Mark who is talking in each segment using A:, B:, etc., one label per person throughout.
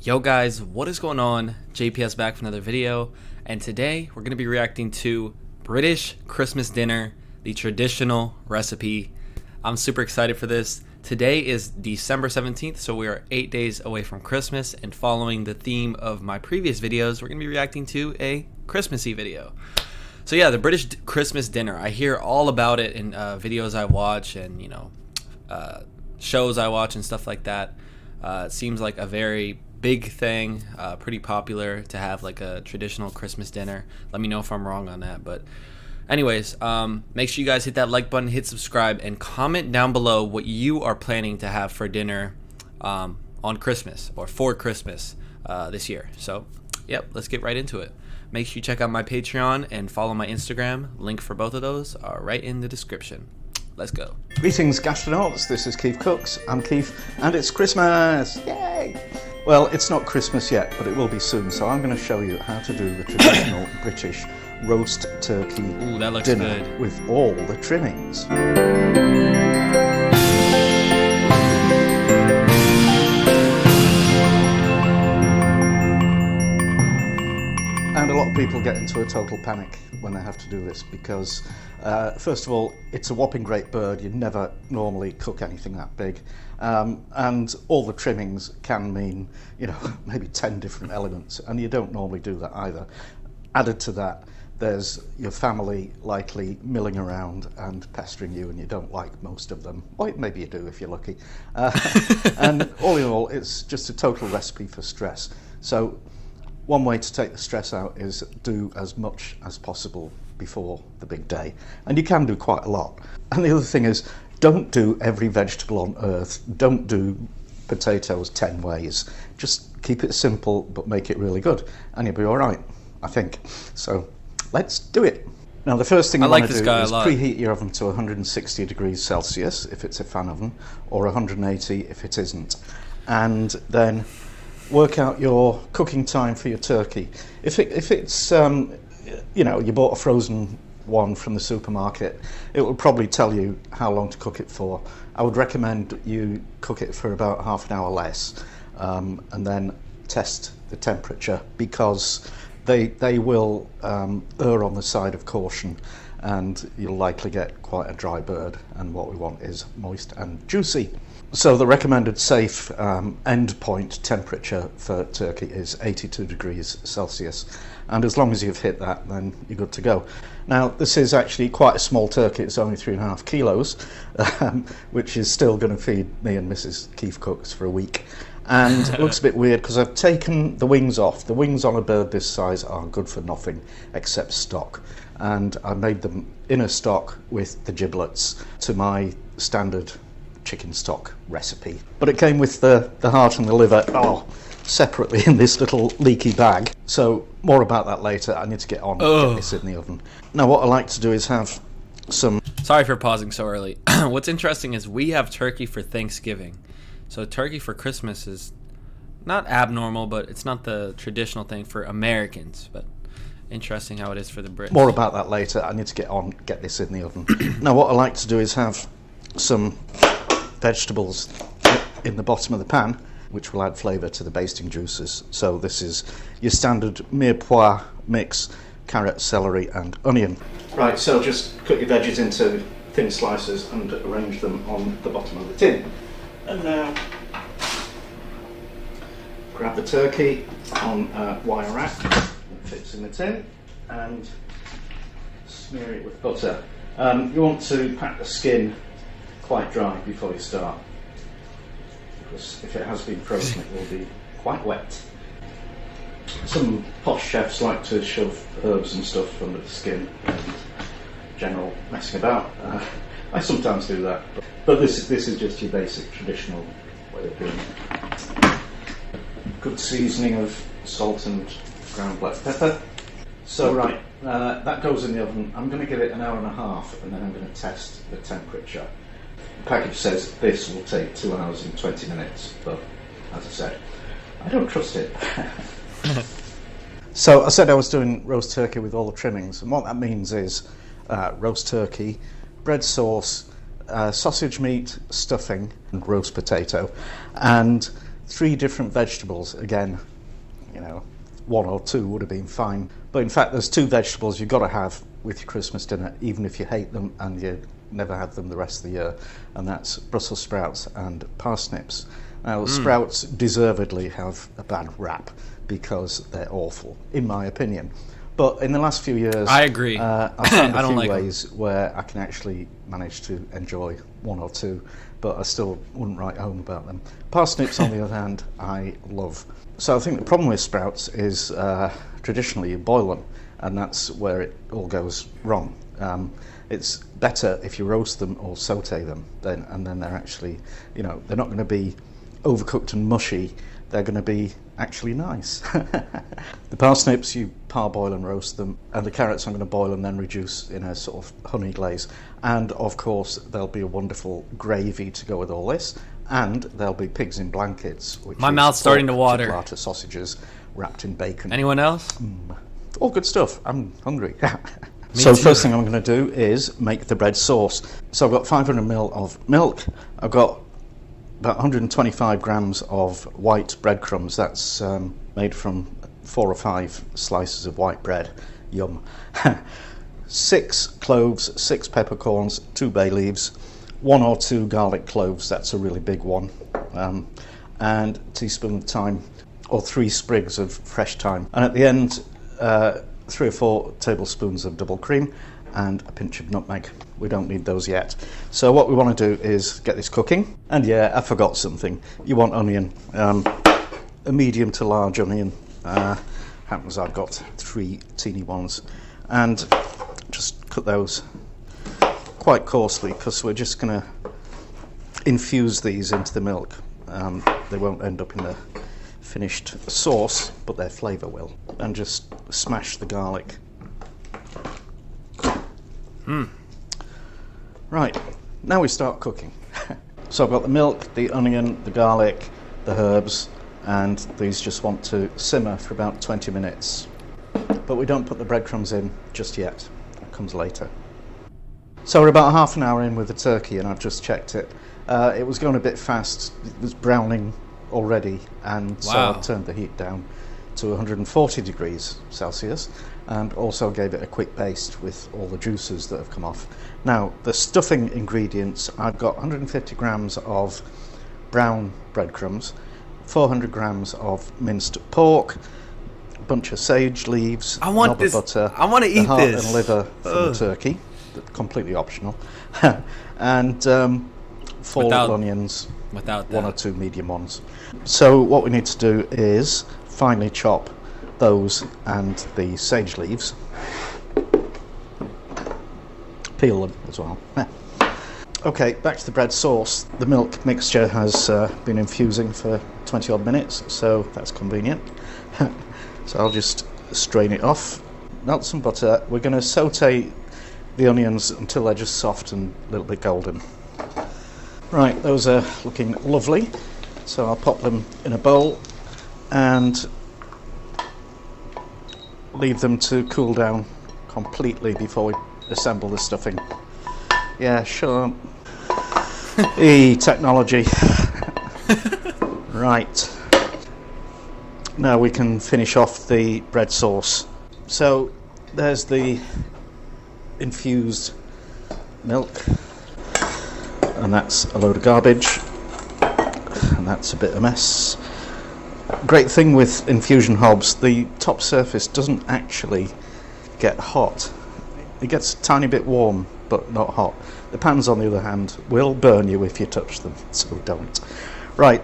A: Yo guys, what is going on? JPS back for another video, and today we're going to be reacting to British Christmas dinner, the traditional recipe. I'm super excited for this. Today is December 17th, so we are 8 days away from Christmas, and following the theme of my previous videos, we're going to be reacting to a Christmassy video. So yeah, the British Christmas dinner. I hear all about it in videos I watch and, shows I watch and stuff like that. It seems like a very big thing, pretty popular to have like a traditional Christmas dinner. Let me know if I'm wrong on that, but anyways, make sure you guys hit that like button, hit subscribe, and comment down below what you are planning to have for dinner on Christmas or for Christmas this year. So yep, let's get right into it. Make sure you check out my Patreon and follow my Instagram. Link for both of those are right in the description. Let's go.
B: Greetings, gastronauts. This is Keith Cooks. I'm Keith, and it's Christmas! Yay! Well, it's not Christmas yet, but it will be soon, so I'm going to show you how to do the traditional British roast turkey dinner
A: good.
B: with all the trimmings. And a lot of people get into a total panic when they have to do this because, first of all, it's a whopping great bird. You never normally cook anything that big. And all the trimmings can mean, maybe 10 different elements, and you don't normally do that either. Added to that, there's your family likely milling around and pestering you, and you don't like most of them. Well, maybe you do if you're lucky. And all in all, it's just a total recipe for stress. So one way to take the stress out is do as much as possible before the big day. And you can do quite a lot. And the other thing is, don't do every vegetable on earth. Don't do potatoes 10 ways. Just keep it simple, but make it really good. And you'll be all right, I think. So let's do it. Now, the first thing you want to do is preheat your oven to 160 degrees Celsius if it's a fan oven, or 180 if it isn't. And then work out your cooking time for your turkey. If it's you bought a frozen one from the supermarket, it will probably tell you how long to cook it for. I would recommend you cook it for about half an hour less, and then test the temperature, because they will err on the side of caution, and you'll likely get quite a dry bird, and what we want is moist and juicy. So the recommended safe end point temperature for turkey is 82 degrees Celsius, and as long as you've hit that, then you're good to go. Now, this is actually quite a small turkey. It's only 3.5 kilos, which is still going to feed me and Mrs. Keith Cooks for a week. And it looks a bit weird because I've taken the wings off. The wings on a bird this size are good for nothing except stock, and I made them in a stock with the giblets to my standard chicken stock recipe. But it came with the heart and the liver separately in this little leaky bag. So more about that later. I need to get on and get this in the oven. Now, what I like to do is have some...
A: Sorry for pausing so early. What's interesting is we have turkey for Thanksgiving. So turkey for Christmas is not abnormal, but it's not the traditional thing for Americans. But interesting how it is for the Brits.
B: More about that later. I need to get on and get this in the oven. Now, what I like to do is have some vegetables in the bottom of the pan, which will add flavour to the basting juices. So this is your standard mirepoix mix: carrot, celery and onion. Right, so just cut your veggies into thin slices and arrange them on the bottom of the tin. And now grab the turkey on a wire rack that fits in the tin and smear it with butter. You want to pack the skin quite dry before you start, because if it has been frozen, it will be quite wet. Some posh chefs like to shove herbs and stuff under the skin and general messing about. I sometimes do that, but this is just your basic traditional way of doing it. Good seasoning of salt and ground black pepper. So right, that goes in the oven. I'm going to give it an hour and a half, and then I'm going to test the temperature. The package says this will take 2 hours and 20 minutes, but as I said, I don't trust it. So I said I was doing roast turkey with all the trimmings, and what that means is roast turkey, bread sauce, sausage meat, stuffing, and roast potato. And 3 different vegetables. Again, you know, 1 or 2 would have been fine. But in fact, there's 2 vegetables you've got to have with your Christmas dinner, even if you hate them and you never had them the rest of the year, and that's Brussels sprouts and parsnips. Now, sprouts deservedly have a bad rap because they're awful, in my opinion. But in the last few years,
A: I agree.
B: I found a
A: don't
B: few
A: like
B: ways where I can actually manage to enjoy 1 or 2, but I still wouldn't write home about them. Parsnips, on the other hand, I love. So I think the problem with sprouts is traditionally you boil them, and that's where it all goes wrong. It's better if you roast them or saute them, and then they're actually, you know, they're not going to be overcooked and mushy. They're going to be actually nice. The parsnips, you parboil and roast them, and the carrots I'm going to boil and then reduce in a sort of honey glaze. And of course, there'll be a wonderful gravy to go with all this, and there'll be pigs in blankets, which
A: My
B: is
A: mouth's starting to
B: pork
A: water.
B: chipolata sausages wrapped in bacon.
A: Anyone else?
B: All good stuff. I'm hungry. So the first thing I'm going to do is make the bread sauce. So I've got 500 ml of milk. I've got about 125 grams of white breadcrumbs. That's made from 4 or 5 slices of white bread. Yum. 6 cloves, 6 peppercorns, 2 bay leaves, 1 or 2 garlic cloves. That's a really big one. And a teaspoon of thyme, or 3 sprigs of fresh thyme. And at the end, 3 or 4 tablespoons of double cream and a pinch of nutmeg. We don't need those yet. So what we want to do is get this cooking. And yeah, I forgot something. You want onion, a medium to large onion. Happens I've got 3 teeny ones, and just cut those quite coarsely because we're just going to infuse these into the milk. They won't end up in the finished sauce, but their flavour will. And just smash the garlic. Right, now we start cooking. So I've got the milk, the onion, the garlic, the herbs, and these just want to simmer for about 20 minutes. But we don't put the breadcrumbs in just yet. That comes later. So we're about half an hour in with the turkey, and I've just checked it. It was going a bit fast. It was browning already, and so I turned the heat down to 140 degrees Celsius and also gave it a quick baste with all the juices that have come off. Now, the stuffing ingredients, I've got 150 grams of brown breadcrumbs, 400 grams of minced pork, a bunch of sage leaves, knob of butter,
A: I want to eat
B: the heart
A: this.
B: and liver from the turkey, completely optional, and 4 little onions,
A: without
B: 1 or 2 medium ones. So what we need to do is finely chop those and the sage leaves. Peel them as well. Okay, back to the bread sauce. The milk mixture has been infusing for 20 odd minutes, so that's convenient. So I'll just strain it off. Melt some butter. We're going to saute the onions until they're just soft and a little bit golden. Right, those are looking lovely. So I'll pop them in a bowl and leave them to cool down completely before we assemble the stuffing. Yeah, sure. Technology. Right. Now we can finish off the bread sauce. So there's the infused milk, and that's a load of garbage, and that's a bit of a mess. Great thing with infusion hobs, the top surface doesn't actually get hot. It gets a tiny bit warm, but not hot. The pans, on the other hand, will burn you if you touch them, so don't. Right,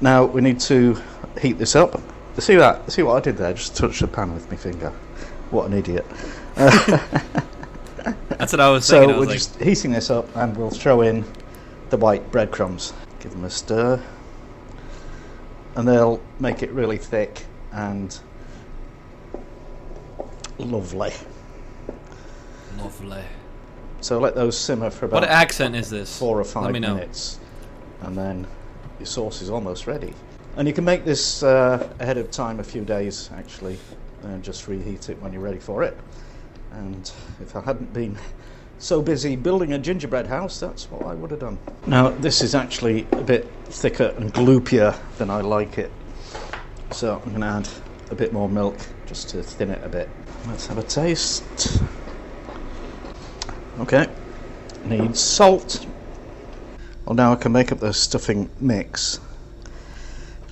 B: now we need to heat this up. See that? See what I did there? Just touch the pan with my finger. What an idiot.
A: That's what I was thinking.
B: So we're just heating this up, and we'll throw in the white breadcrumbs. Give them a stir, and they'll make it really thick and lovely.
A: Lovely.
B: So let those simmer for about
A: What accent is this?
B: 4 or 5
A: Let me know.
B: minutes, and then your sauce is almost ready. And you can make this ahead of time, a few days actually, and just reheat it when you're ready for it. And if I hadn't been so busy building a gingerbread house, that's what I would have done. Now, this is actually a bit thicker and gloopier than I like it. So I'm going to add a bit more milk just to thin it a bit. Let's have a taste. Okay, needs salt. Well, now I can make up the stuffing mix.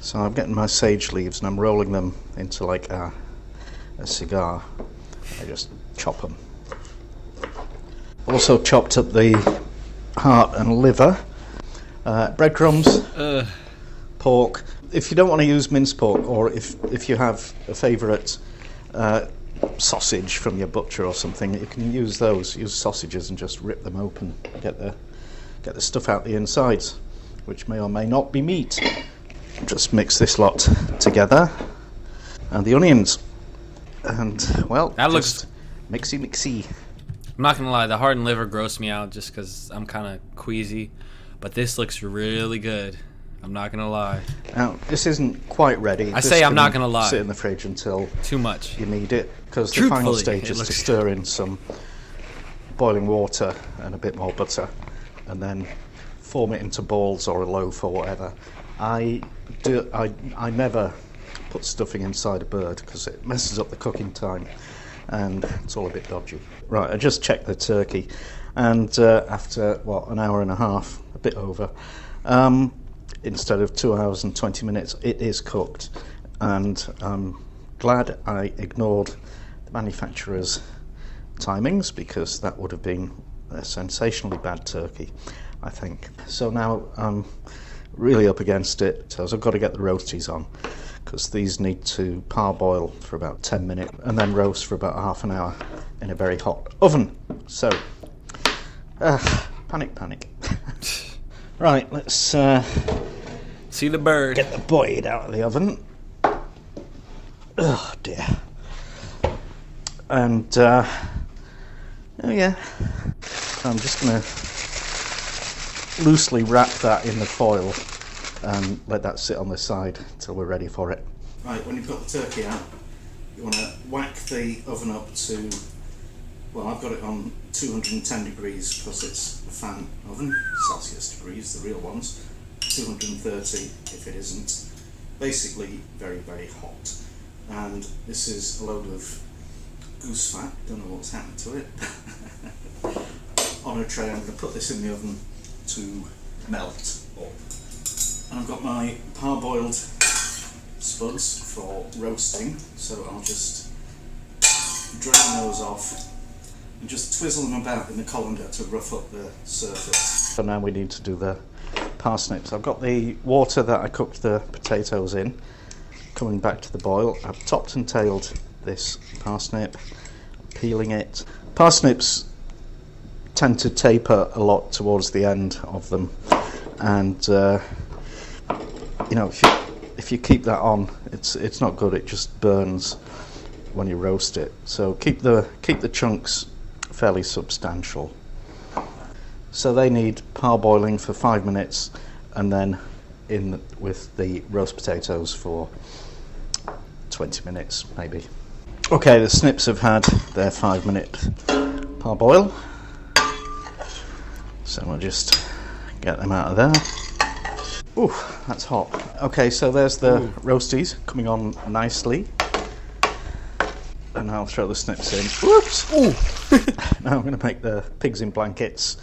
B: So I'm getting my sage leaves and I'm rolling them into like a cigar. I just chop them. Also chopped up the heart and liver, breadcrumbs, pork. If you don't want to use minced pork, or if you have a favourite sausage from your butcher or something, you can use those. Use sausages and just rip them open, get the stuff out the insides, which may or may not be meat. Just mix this lot together, and the onions, and well,
A: that looks
B: mixy.
A: I'm not gonna lie, the heart and liver gross me out just because I'm kind of queasy, but this looks really good. I'm not gonna lie.
B: Now, this isn't quite ready.
A: I'm not gonna lie.
B: Sit in the fridge until
A: too much.
B: You need it, because the final stage is to stir in some boiling water and a bit more butter, and then form it into balls or a loaf or whatever. I never put stuffing inside a bird because it messes up the cooking time, and it's all a bit dodgy. Right, I just checked the turkey, and after an hour and a half, a bit over, instead of 2 hours and 20 minutes, it is cooked, and I'm glad I ignored the manufacturer's timings, because that would have been a sensationally bad turkey, I think. So now I'm really up against it, so I've got to get the roasties on, because these need to parboil for about 10 minutes and then roast for about half an hour in a very hot oven. So, panic. Right, let's
A: see the bird.
B: Get the boyd out of the oven. Oh dear. And oh yeah, I'm just gonna loosely wrap that in the foil and let that sit on the side until we're ready for it. Right, when you've got the turkey out, you want to whack the oven up to, well, I've got it on 210 degrees because it's a fan oven, Celsius degrees, the real ones, 230 if it isn't. Basically very, very hot. And this is a load of goose fat, don't know what's happened to it, on a tray. I'm going to put this in the oven to melt up. And I've got my parboiled spuds for roasting, so I'll just drain those off and just twizzle them about in the colander to rough up the surface. So now we need to do the parsnips. I've got the water that I cooked the potatoes in coming back to the boil. I've topped and tailed this parsnip, peeling it. Parsnips tend to taper a lot towards the end of them, and you know, if you keep that on, it's not good. It just burns when you roast it. So keep the chunks fairly substantial. So they need parboiling for 5 minutes, and then in with the roast potatoes for 20 minutes maybe. Okay, the snips have had their 5-minute parboil, so we'll just get them out of there. Ooh, that's hot. Okay, so there's the roasties coming on nicely, and I'll throw the snips in. Whoops! Ooh. Now I'm going to make the pigs in blankets.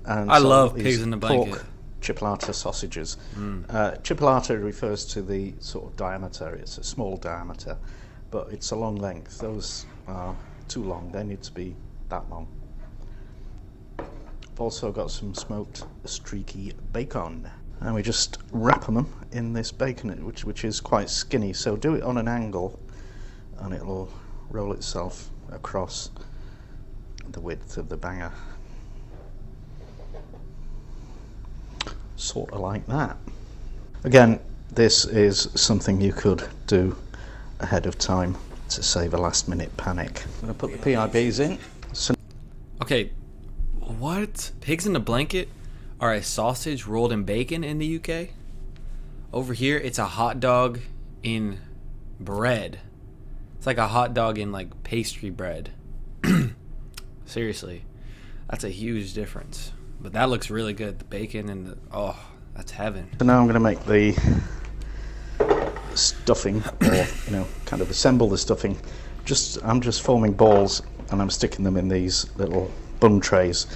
B: And
A: I love pigs in the blanket.
B: Pork chipolata sausages. Chipolata refers to the sort of diameter. It's a small diameter, but it's a long length. Those are too long. They need to be that long. I've also got some smoked streaky bacon, and we just wrap them in this bacon, which is quite skinny. So do it on an angle, and it'll roll itself across the width of the banger. Sort of like that. Again, this is something you could do ahead of time to save a last minute panic. I'm going to put the PIBs in.
A: Okay, what? Pigs in a blanket are a sausage rolled in bacon in the UK? Over here, it's a hot dog in bread. It's like a hot dog in like pastry bread. Seriously. That's a huge difference. But that looks really good. The bacon and the, oh, that's heaven.
B: So now I'm going to make the stuffing, or kind of assemble the stuffing. I'm just forming balls and I'm sticking them in these little bun trays,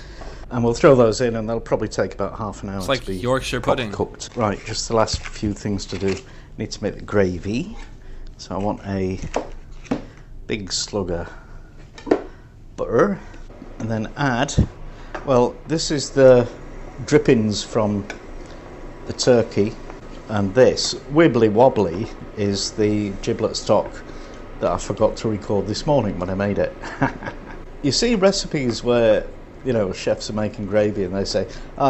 B: and we'll throw those in, and they'll probably take about half an hour.
A: It's like
B: to be
A: Yorkshire pudding.
B: Cooked. Right, just the last few things to do. Need to make the gravy. So I want a big slug of butter, and then add, well, this is the drippings from the turkey, and this wibbly wobbly is the giblet stock that I forgot to record this morning when I made it. You see recipes where chefs are making gravy and they say,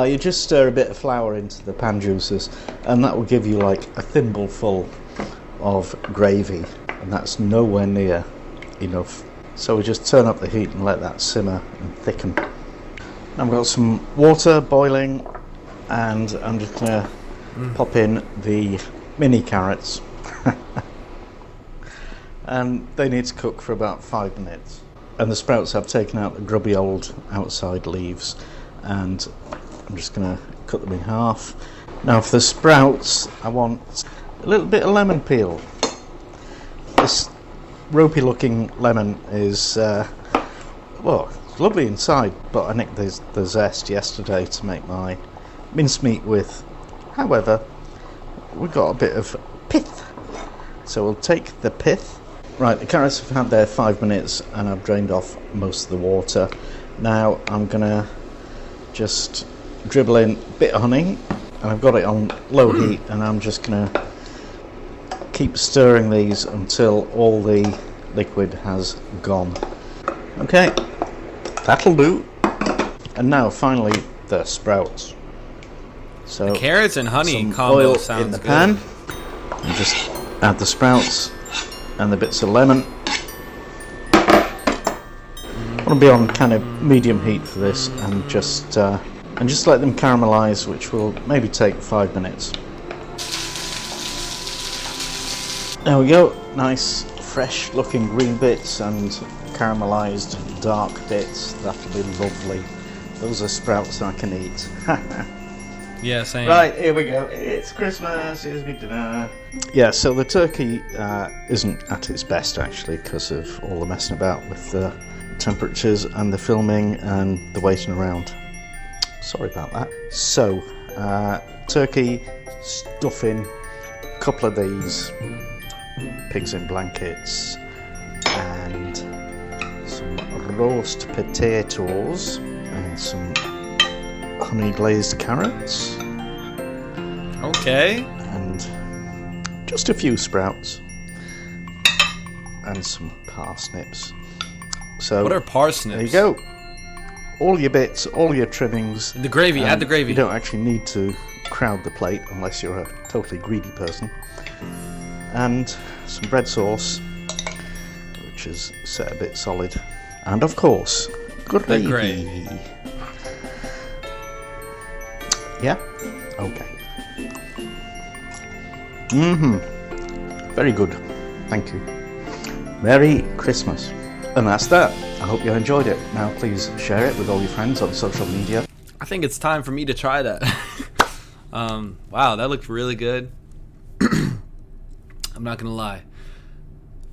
B: you just stir a bit of flour into the pan juices and that will give you like a thimbleful of gravy, and that's nowhere near enough. So we just turn up the heat and let that simmer and thicken. Now I've got some water boiling, and I'm just going to pop in the mini carrots. And they need to cook for about 5 minutes. And the sprouts, I've taken out the grubby old outside leaves, and I'm just going to cut them in half. Now for the sprouts, I want a little bit of lemon peel. This ropey looking lemon is, well, it's lovely inside, but I nicked the zest yesterday to make my mincemeat with. However, we've got a bit of pith, so we'll take the pith. Right, the carrots have had their 5 minutes and I've drained off most of the water. Now I'm going to just dribble in a bit of honey, and I've got it on low heat, and I'm just going to keep stirring these until all the liquid has gone. Okay, that'll do. And now finally the sprouts. So
A: the carrots and honey
B: some
A: combo
B: oil
A: sounds
B: in the
A: good.
B: pan, and just add the sprouts and the bits of lemon. I want to be on kind of medium heat for this, and just let them caramelize, which will maybe take 5 minutes. There we go, nice fresh looking green bits and caramelized dark bits. That'll be lovely. Those are sprouts I can eat.
A: Yeah, same.
B: Right, here we go. It's Christmas. Here's me dinner. Yeah, so the turkey isn't at its best actually, because of all the messing about with the temperatures and the filming and the waiting around. Sorry about that. So, turkey, stuffing, a couple of these pigs in blankets, and some roast potatoes, and some honey glazed carrots.
A: Okay.
B: And just a few sprouts. And some parsnips. So
A: what are parsnips?
B: there you go. All your bits, all your trimmings.
A: The gravy, add the gravy.
B: You don't actually need to crowd the plate unless you're a totally greedy person. And some bread sauce, which is set a bit solid. And of course, gravy.
A: The gravy.
B: Yeah? Okay. Very good. Thank you. Merry Christmas. And that's that. I hope you enjoyed it. Now please share it with all your friends on social media.
A: I think it's time for me to try that. Wow, that looked really good. I'm not gonna lie.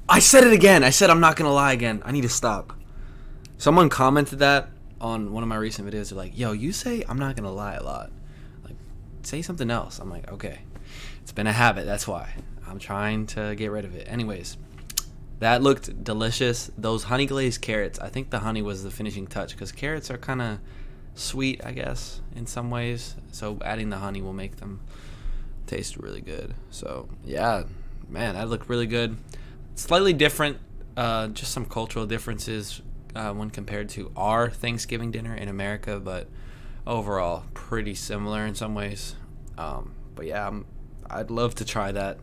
A: I said it again. I said I'm not gonna lie again. I need to stop. Someone commented that on one of my recent videos. They're like, yo, you say I'm not gonna lie a lot. Like, say something else. I'm like, okay. It's been a habit, that's why. I'm trying to get rid of it. Anyways, that looked delicious. Those honey glazed carrots, I think the honey was the finishing touch, because carrots are kind of sweet, I guess, in some ways. So adding the honey will make them taste really good. So yeah, man, that looked really good. Slightly different, just some cultural differences when compared to our Thanksgiving dinner in America, but overall pretty similar in some ways. But yeah, I'd love to try that.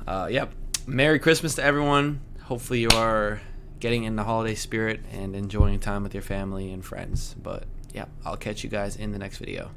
A: Yep. Merry Christmas to everyone. Hopefully you are getting in the holiday spirit and enjoying time with your family and friends. But yeah, I'll catch you guys in the next video.